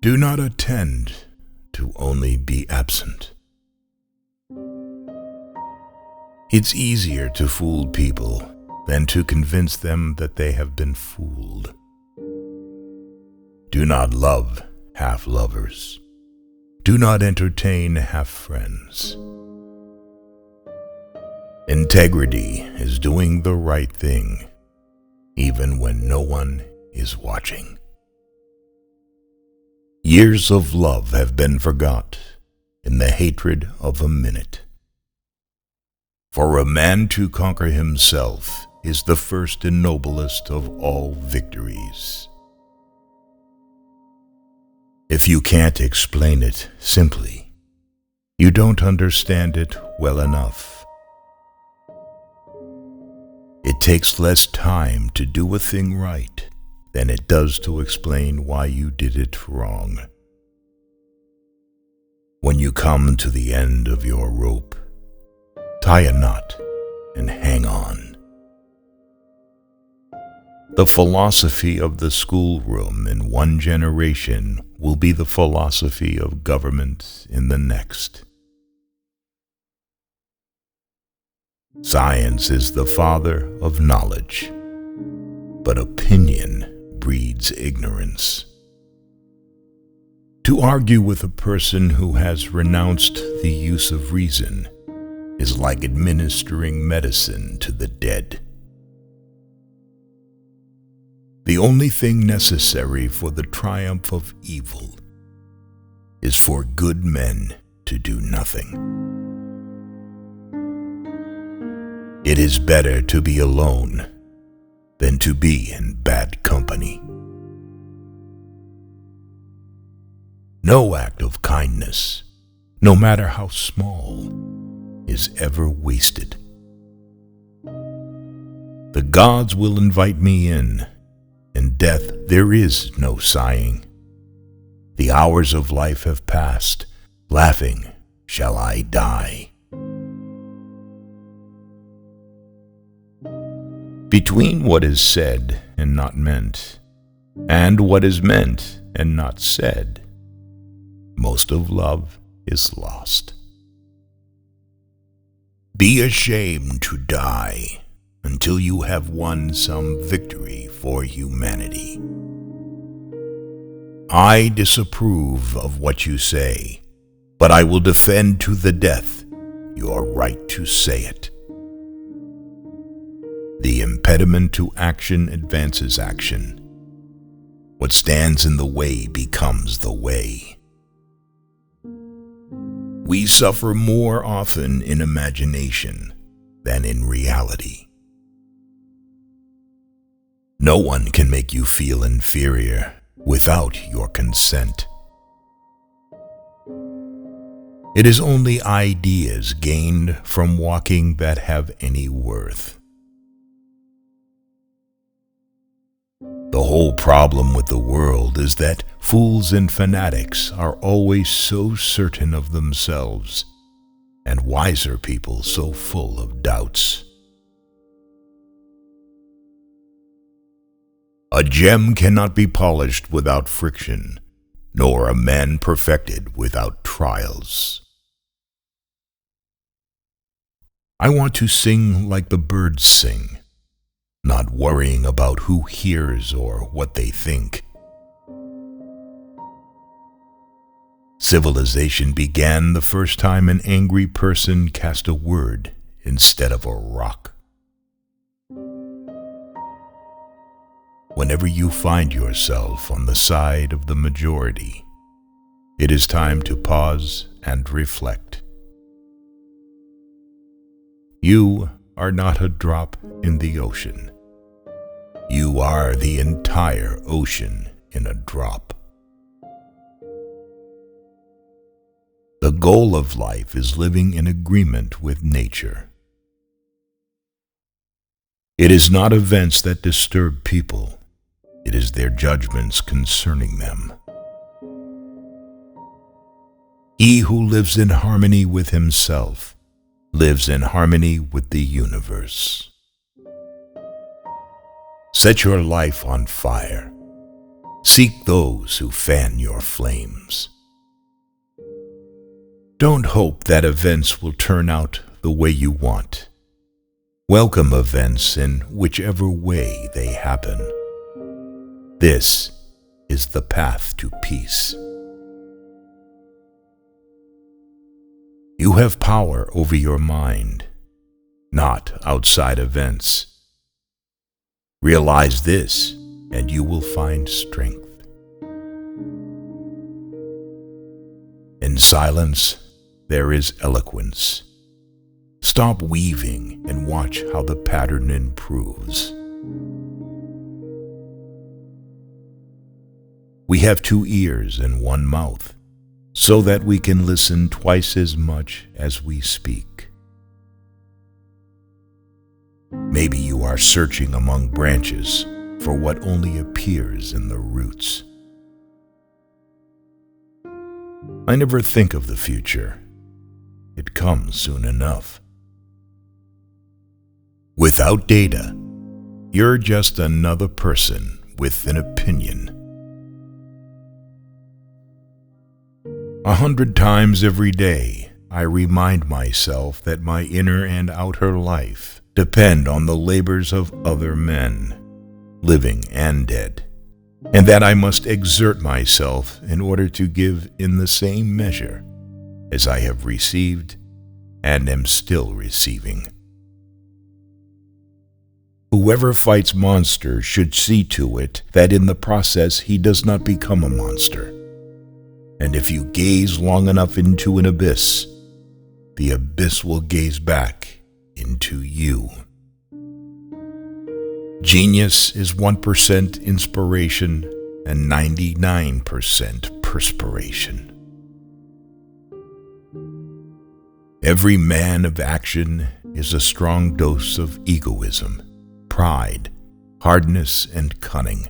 Do not attend to only be absent. It's easier to fool people than to convince them that they have been fooled. Do not love half lovers. Do not entertain half friends. Integrity is doing the right thing, even when no one is watching. Years of love have been forgot in the hatred of a minute. For a man to conquer himself is the first and noblest of all victories. If you can't explain it simply, you don't understand it well enough. It takes less time to do a thing right than it does to explain why you did it wrong. When you come to the end of your rope, tie a knot and hang on. The philosophy of the schoolroom in one generation will be the philosophy of government in the next. Science is the father of knowledge, but opinion breeds ignorance. To argue with a person who has renounced the use of reason is like administering medicine to the dead. The only thing necessary for the triumph of evil is for good men to do nothing. It is better to be alone than to be in bad company. No act of kindness, no matter how small, is ever wasted. The gods will invite me in. In death there is no sighing. The hours of life have passed. Laughing shall I die. Between what is said and not meant, and what is meant and not said, most of love is lost. Be ashamed to die until you have won some victory for humanity. I disapprove of what you say, but I will defend to the death your right to say it. The impediment to action advances action. What stands in the way becomes the way. We suffer more often in imagination than in reality. No one can make you feel inferior without your consent. It is only ideas gained from walking that have any worth. The whole problem with the world is that fools and fanatics are always so certain of themselves, and wiser people so full of doubts. A gem cannot be polished without friction, nor a man perfected without trials. I want to sing like the birds sing, not worrying about who hears or what they think. Civilization began the first time an angry person cast a word instead of a rock. Whenever you find yourself on the side of the majority, it is time to pause and reflect. You are not a drop in the ocean. You are the entire ocean in a drop. The goal of life is living in agreement with nature. It is not events that disturb people. It is their judgments concerning them. He who lives in harmony with himself lives in harmony with the universe. Set your life on fire. Seek those who fan your flames. Don't hope that events will turn out the way you want. Welcome events in whichever way they happen. This is the path to peace. You have power over your mind, not outside events. Realize this, and you will find strength. In silence, there is eloquence. Stop weaving and watch how the pattern improves. We have 2 ears and 1 mouth, so that we can listen twice as much as we speak. Maybe you are searching among branches for what only appears in the roots. I never think of the future. It comes soon enough. Without data, you're just another person with an opinion. 100 times every day, I remind myself that my inner and outer life depend on the labors of other men, living and dead, and that I must exert myself in order to give in the same measure as I have received and am still receiving. Whoever fights monsters should see to it that in the process he does not become a monster. And if you gaze long enough into an abyss, the abyss will gaze back into you. Genius is 1% inspiration and 99% perspiration. Every man of action is a strong dose of egoism, pride, hardness, and cunning.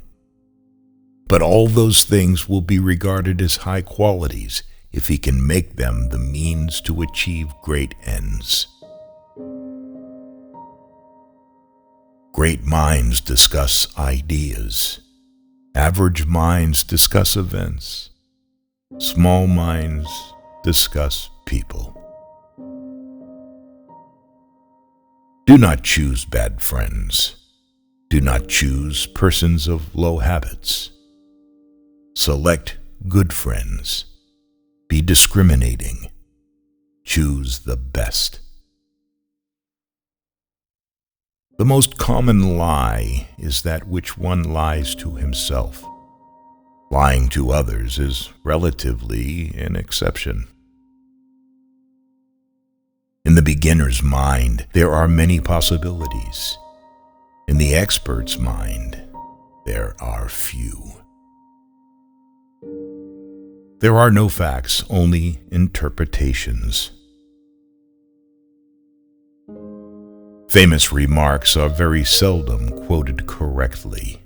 But all those things will be regarded as high qualities if he can make them the means to achieve great ends. Great minds discuss ideas. Average minds discuss events. Small minds discuss people. Do not choose bad friends. Do not choose persons of low habits. Select good friends. Be discriminating. Choose the best. The most common lie is that which one lies to himself. Lying to others is relatively an exception. In the beginner's mind, there are many possibilities. In the expert's mind, there are few. There are no facts, only interpretations. Famous remarks are very seldom quoted correctly.